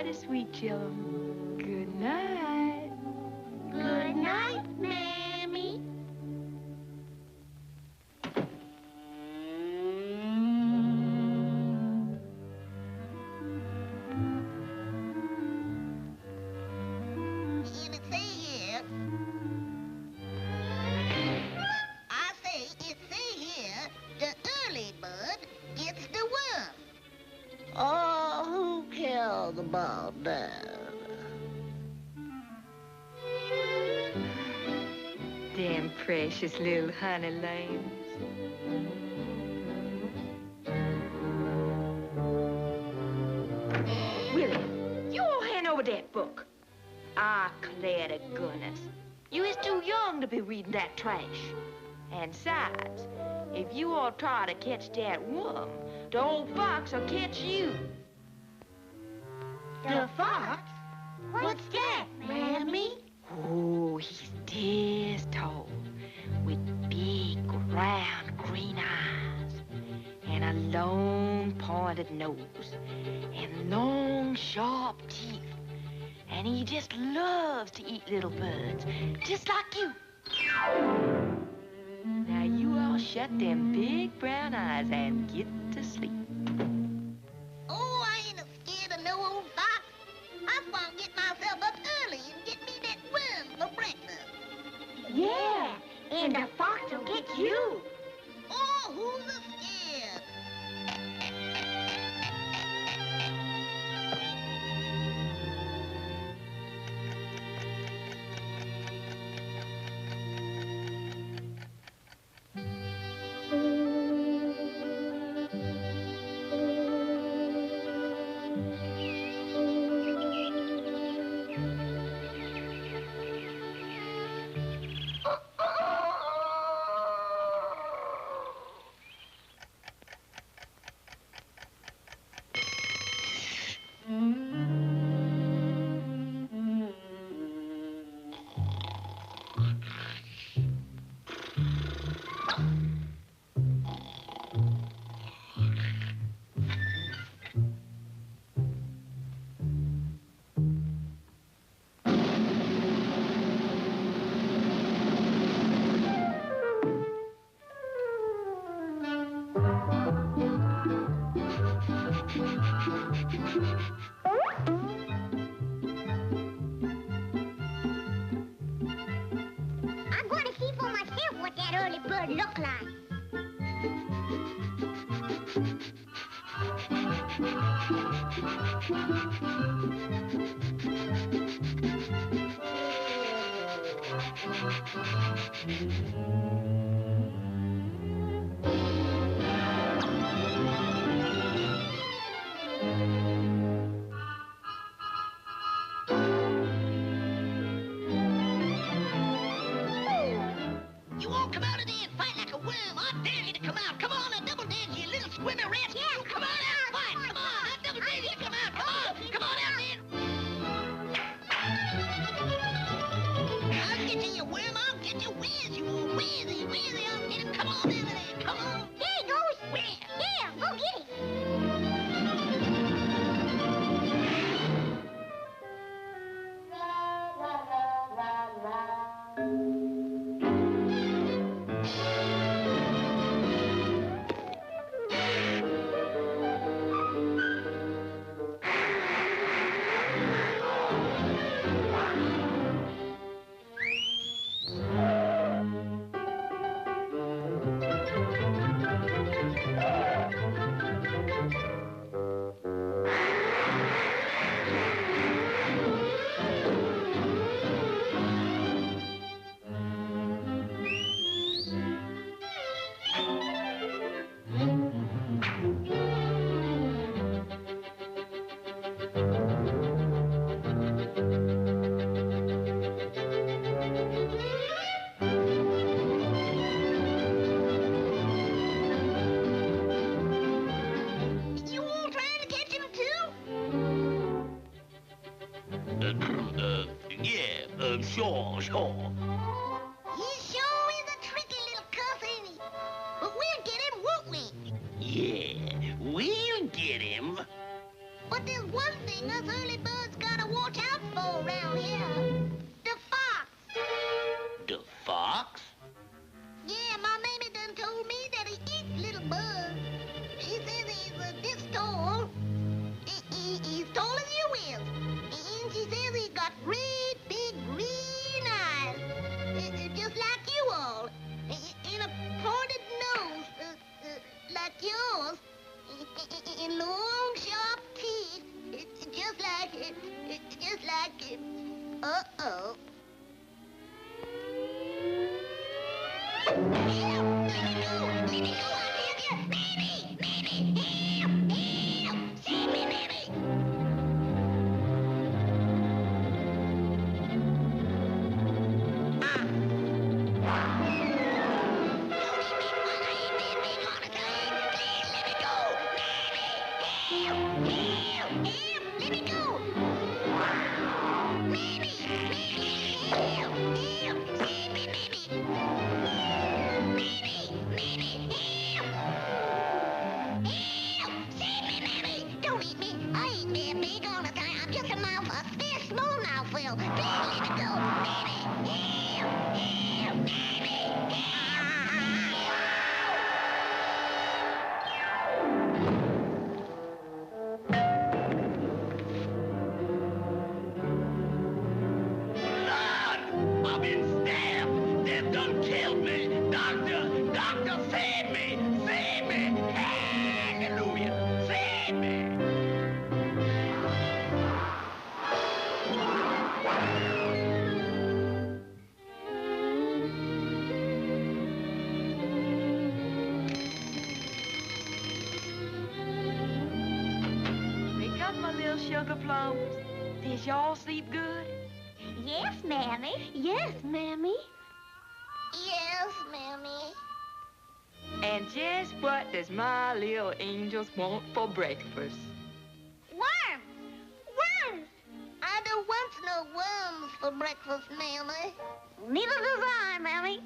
mighty sweet, chillum. Good night. Good night, Mammy. Oh, who cares about that? Them precious little honey lambs. Willie, you all hand over that book. I declare to goodness, you is too young to be reading that trash. And besides, if you all try to catch that worm, the old fox will catch you. The fox? What's that, Mammy? Oh, he's this tall, with big, round, green eyes, and a long, pointed nose, and long, sharp teeth. And he just loves to eat little birds, just like you. Now you all shut them big brown eyes and get to sleep. Oh, I ain't scared of no old fox. I'm gonna get myself up early and get me that worm for breakfast. Yeah, and the fox will get you. Oh, who's scared? I'm going to see for myself what that early bird look like. You all come out of there and fight like a worm. I dare you to come out. Come on, a double dare, you little swimmer rat. Yeah, You come on out and fight. Come on, I double dare you to come out. Come on, come on out there. I'll get you, worm. I'll get you. Where's you? Where's he? I'll get him. Come on over there. Come on. There he goes. Where? There, go get him. You all trying to catch him too? Yeah, sure. He sure is a tricky little cuss, ain't he? But we'll get him, won't we? Yeah, we'll get him. But there's one thing us early birds great big green eyes, just like you all, and a pointed nose, like yours, and long sharp teeth, just like uh-oh. Help! Let me go, I tell you! Mammy! Help! Save me, Mammy! Don't eat me. I ain't that big all the time. I'm just a fish, small mouthful. Please let me go. Mammy, help! Mammy, I've been stabbed. They've done killed me. Doctor, save me. Save me. Hallelujah. Save me. Wake up, my little sugar plums. Did y'all sleep good? Yes, Mammy. Yes, Mammy. Yes, Mammy. And just what does my little angels want for breakfast? Worms! Worms! I don't want no worms for breakfast, Mammy. Neither does I, Mammy.